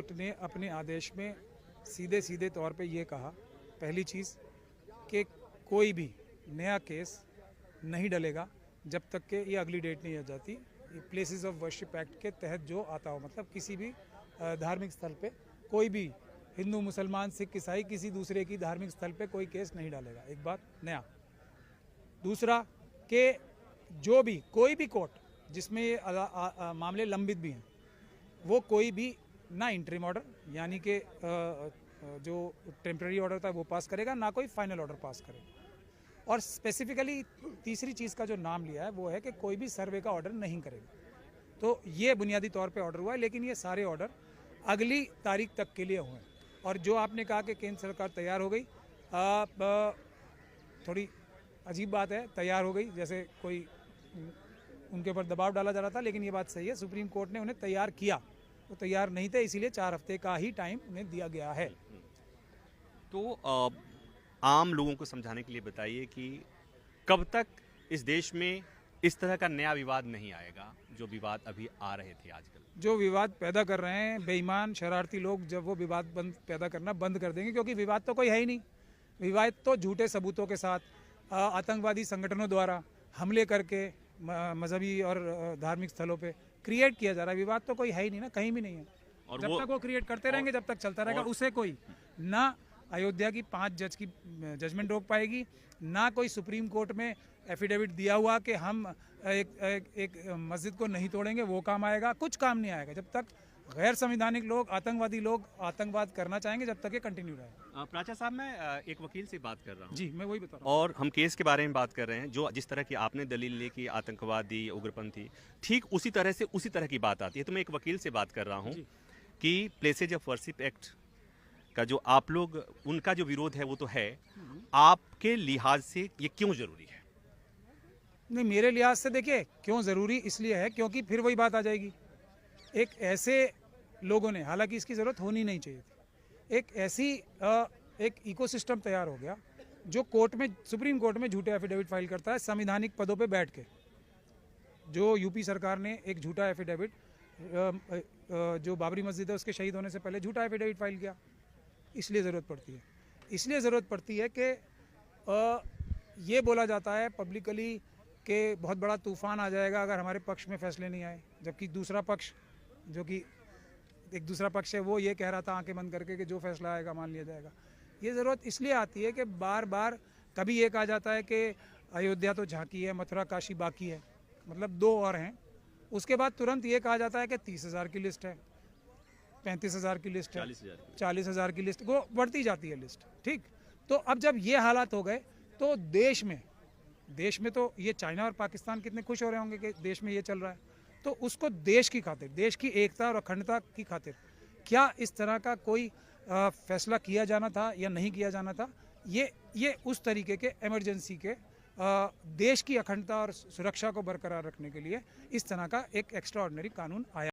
Court ने अपने आदेश में सीधे सीधे तौर पे ये कहा, पहली चीज़ कि कोई भी नया केस नहीं डलेगा जब तक कि ये अगली डेट नहीं आ जाती। प्लेसेस ऑफ वर्शिप एक्ट के तहत जो आता हो, मतलब किसी भी धार्मिक स्थल पे कोई भी हिंदू, मुसलमान, सिख, ईसाई किसी दूसरे की धार्मिक स्थल पे कोई केस नहीं डालेगा। एक बात नया। दूसरा कि जो भी कोई भी कोर्ट जिसमें ये मामले लंबित भी हैं, वो कोई भी ना इंटरिम ऑर्डर यानी कि जो टेम्पररी ऑर्डर था वो पास करेगा, ना कोई फाइनल ऑर्डर पास करेगा। और स्पेसिफिकली तीसरी चीज़ का जो नाम लिया है वो है कि कोई भी सर्वे का ऑर्डर नहीं करेगा। तो ये बुनियादी तौर पे ऑर्डर हुआ है, लेकिन ये सारे ऑर्डर अगली तारीख तक के लिए हुए। और जो आपने कहा कि केंद्र सरकार तैयार हो गई, थोड़ी अजीब बात है, तैयार हो गई जैसे कोई उनके ऊपर दबाव डाला जा रहा था, लेकिन ये बात सही है, सुप्रीम कोर्ट ने उन्हें तैयार किया। वो तैयार नहीं थे, इसीलिए 4 हफ्ते का ही टाइम उन्हें दिया गया है। तो आम लोगों को समझाने के लिए बताइए कि कब तक इस देश में इस तरह का नया विवाद नहीं आएगा जो विवाद अभी आ रहे थे आजकल। जो विवाद पैदा कर रहे हैं बेईमान शरारती लोग, जब वो विवाद पैदा करना बंद कर देंगे, क्योंकि विवाद तो कोई है ही नहीं। विवाद तो झूठे सबूतों के साथ आतंकवादी संगठनों द्वारा हमले करके मजहबी और धार्मिक स्थलों पे क्रिएट किया जा रहा है। विवाद तो कोई है ही नहीं ना, कहीं भी नहीं है। और जब तक वो क्रिएट करते रहेंगे, जब तक चलता रहेगा, उसे कोई ना अयोध्या की 5 जज की जजमेंट रोक पाएगी, ना कोई सुप्रीम कोर्ट में एफिडेविट दिया हुआ कि हम एक मस्जिद को नहीं तोड़ेंगे, वो काम आएगा। कुछ काम नहीं आएगा जब तक गैर संवैधानिक लोग, आतंकवादी लोग आतंकवाद करना चाहेंगे, जब तक ये कंटिन्यू रहेगा। प्राचा साहब, मैं एक वकील से बात कर रहा हूँ। जी, मैं वही बता रहा हूँ। और हम केस के बारे में बात कर रहे हैं, जो जिस तरह की आपने दलील ली कि आतंकवादी, उग्रपंथी, ठीक उसी तरह की बात आती है। तो मैं एक वकील से बात कर रहा हूँ कि प्लेसेज ऑफ वर्शिप एक्ट का जो आप लोग, उनका जो विरोध है वो तो है, आपके लिहाज से ये क्यों जरूरी है? नहीं, मेरे लिहाज से देखिए क्यों ज़रूरी इसलिए है क्योंकि फिर वही बात आ जाएगी। एक ऐसे लोगों ने, हालांकि इसकी ज़रूरत होनी नहीं चाहिए थी, एक ऐसी एक इकोसिस्टम तैयार हो गया जो कोर्ट में, सुप्रीम कोर्ट में झूठे एफिडेविट फाइल करता है संवैधानिक पदों पे बैठ के। जो यूपी सरकार ने एक झूठा एफिडेविट, जो बाबरी मस्जिद है उसके शहीद होने से पहले झूठा एफिडेविट फाइल किया। इसलिए ज़रूरत पड़ती है कि ये बोला जाता है पब्लिकली कि बहुत बड़ा तूफान आ जाएगा अगर हमारे पक्ष में फैसले नहीं आए, जबकि दूसरा पक्ष, जो कि एक दूसरा पक्ष है, वो ये कह रहा था आंखें बंद करके कि जो फैसला आएगा मान लिया जाएगा। ये ज़रूरत इसलिए आती है कि बार बार कभी ये कहा जाता है कि अयोध्या तो झांकी है, मथुरा काशी बाकी है, मतलब 2 और हैं। उसके बाद तुरंत ये कहा जाता है कि 30,000 की लिस्ट है, 35,000 की लिस्ट है, 40,000 की लिस्ट, वो बढ़ती जाती है लिस्ट। ठीक, तो अब जब ये हालात हो गए तो देश में तो ये चाइना और पाकिस्तान कितने खुश हो रहे होंगे कि देश में ये चल रहा है। तो उसको देश की खातिर, देश की एकता और अखंडता की खातिर क्या इस तरह का कोई फैसला किया जाना था या नहीं किया जाना था, ये उस तरीके के इमरजेंसी के देश की अखंडता और सुरक्षा को बरकरार रखने के लिए इस तरह का एक एक्स्ट्रा ऑर्डिनरी कानून आया।